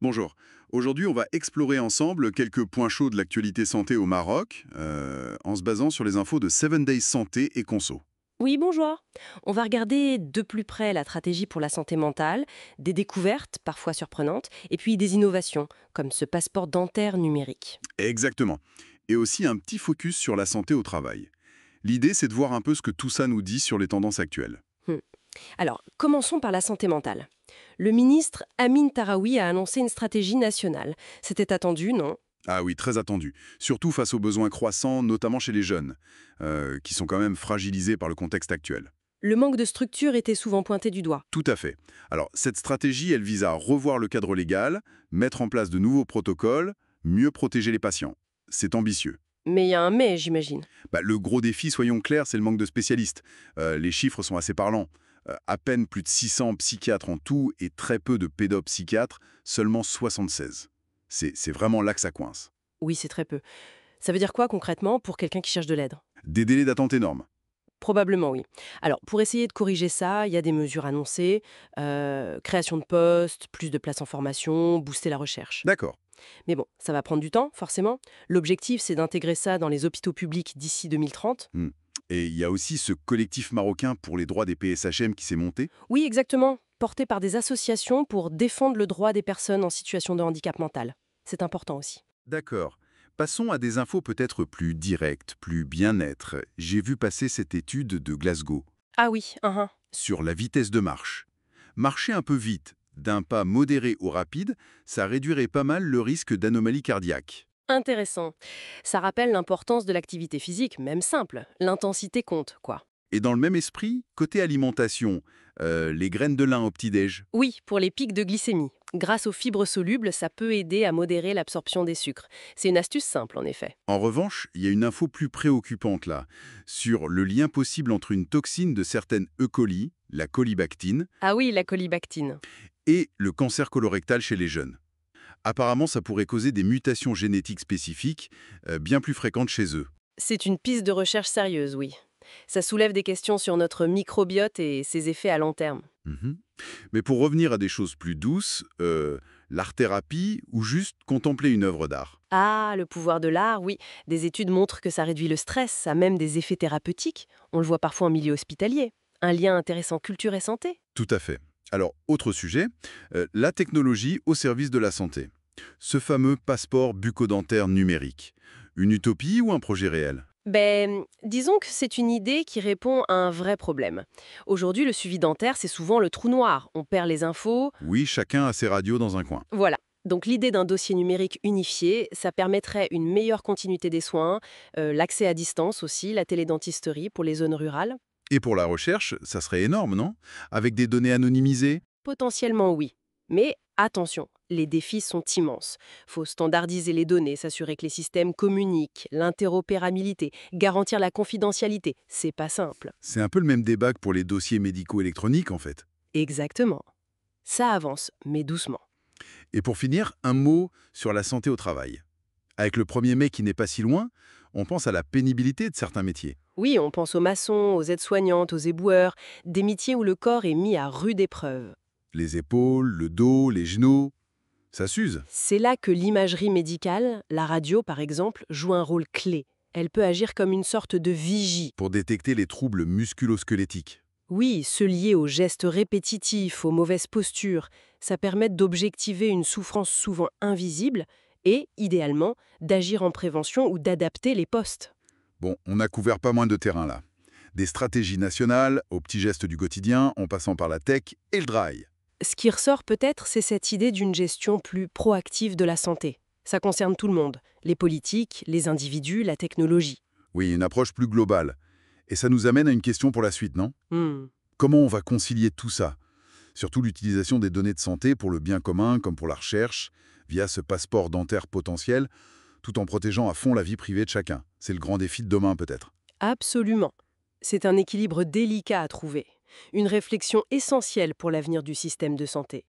Bonjour. Aujourd'hui, on va explorer ensemble quelques points chauds de l'actualité santé au Maroc, en se basant sur les infos de 7 Days Santé et Conso. Oui, bonjour. On va regarder de plus près la stratégie pour la santé mentale, des découvertes, parfois surprenantes, et puis des innovations, comme ce passeport dentaire numérique. Exactement. Et aussi un petit focus sur la santé au travail. L'idée, c'est de voir un peu ce que tout ça nous dit sur les tendances actuelles. Hmm. Alors, commençons par la santé mentale. Le ministre Amin Tarawi a annoncé une stratégie nationale. C'était attendu, non? Ah oui, très attendu. Surtout face aux besoins croissants, notamment chez les jeunes, qui sont quand même fragilisés par le contexte actuel. Le manque de structure était souvent pointé du doigt. Tout à fait. Alors, cette stratégie, elle vise à revoir le cadre légal, mettre en place de nouveaux protocoles, mieux protéger les patients. C'est ambitieux. Mais il y a un mais, j'imagine. Le gros défi, soyons clairs, c'est le manque de spécialistes. Les chiffres sont assez parlants. À peine plus de 600 psychiatres en tout et très peu de pédopsychiatres, seulement 76. C'est vraiment là que ça coince. Oui, c'est très peu. Ça veut dire quoi concrètement pour quelqu'un qui cherche de l'aide? Des délais d'attente énormes. Probablement, oui. Alors, pour essayer de corriger ça, il y a des mesures annoncées, création de postes, plus de places en formation, booster la recherche. D'accord. Mais bon, ça va prendre du temps, forcément. L'objectif, c'est d'intégrer ça dans les hôpitaux publics d'ici 2030. Hmm. Et il y a aussi ce collectif marocain pour les droits des PSHM qui s'est monté. Oui, exactement, porté par des associations pour défendre le droit des personnes en situation de handicap mental. C'est important aussi. D'accord. Passons à des infos peut-être plus directes, plus bien-être. J'ai vu passer cette étude de Glasgow Ah oui, sur la vitesse de marche. Marcher un peu vite, d'un pas modéré ou rapide, ça réduirait pas mal le risque d'anomalie cardiaque. intéressant. Ça rappelle l'importance de l'activité physique, même simple. L'intensité compte, quoi. Et dans le même esprit, côté alimentation, les graines de lin au petit-déj. Oui, pour les pics de glycémie. Grâce aux fibres solubles, ça peut aider à modérer l'absorption des sucres. C'est une astuce simple, en effet. En revanche, il y a une info plus préoccupante là, sur le lien possible entre une toxine de certaines E. coli, la colibactine, Ah oui, la colibactine. et le cancer colorectal chez les jeunes. Apparemment, ça pourrait causer des mutations génétiques spécifiques, bien plus fréquentes chez eux. C'est une piste de recherche sérieuse, oui. Ça soulève des questions sur notre microbiote et ses effets à long terme. Mhm. Mais pour revenir à des choses plus douces, l'art-thérapie ou juste contempler une œuvre d'art. Ah, le pouvoir de l'art, oui. Des études montrent que ça réduit le stress, ça a même des effets thérapeutiques. On le voit parfois en milieu hospitalier. Un lien intéressant culture et santé. Tout à fait. Alors, autre sujet, la technologie au service de la santé. Ce fameux passeport bucco-dentaire numérique. Une utopie ou un projet réel? Disons que c'est une idée qui répond à un vrai problème. Aujourd'hui, le suivi dentaire, c'est souvent le trou noir. On perd les infos. Oui, chacun a ses radios dans un coin. Voilà. Donc l'idée d'un dossier numérique unifié, ça permettrait une meilleure continuité des soins, l'accès à distance aussi, la télédentisterie pour les zones rurales. Et pour la recherche, ça serait énorme, non? Avec des données anonymisées? Potentiellement oui. Mais attention, les défis sont immenses. Faut standardiser les données, s'assurer que les systèmes communiquent, l'interopérabilité, garantir la confidentialité. C'est pas simple. C'est un peu le même débat que pour les dossiers médicaux électroniques, en fait. Exactement. Ça avance, mais doucement. Et pour finir, un mot sur la santé au travail. Avec le 1er mai qui n'est pas si loin, on pense à la pénibilité de certains métiers. Oui, on pense aux maçons, aux aides-soignantes, aux éboueurs, des métiers où le corps est mis à rude épreuve. Les épaules, le dos, les genoux, ça s'use. C'est là que l'imagerie médicale, la radio par exemple, joue un rôle clé. Elle peut agir comme une sorte de vigie. Pour détecter les troubles musculo-squelettiques. Oui, se lier aux gestes répétitifs, aux mauvaises postures, ça permet d'objectiver une souffrance souvent invisible et, idéalement, d'agir en prévention ou d'adapter les postes. Bon, on a couvert pas moins de terrain là. Des stratégies nationales, aux petits gestes du quotidien, en passant par la tech et le drive. Ce qui ressort peut-être, c'est cette idée d'une gestion plus proactive de la santé. Ça concerne tout le monde, les politiques, les individus, la technologie. Oui, une approche plus globale. Et ça nous amène à une question pour la suite, non? Hmm. Comment on va concilier tout ça? Surtout l'utilisation des données de santé pour le bien commun comme pour la recherche, via ce passeport dentaire potentiel, tout en protégeant à fond la vie privée de chacun. C'est le grand défi de demain peut-être. Absolument. C'est un équilibre délicat à trouver. Une réflexion essentielle pour l'avenir du système de santé.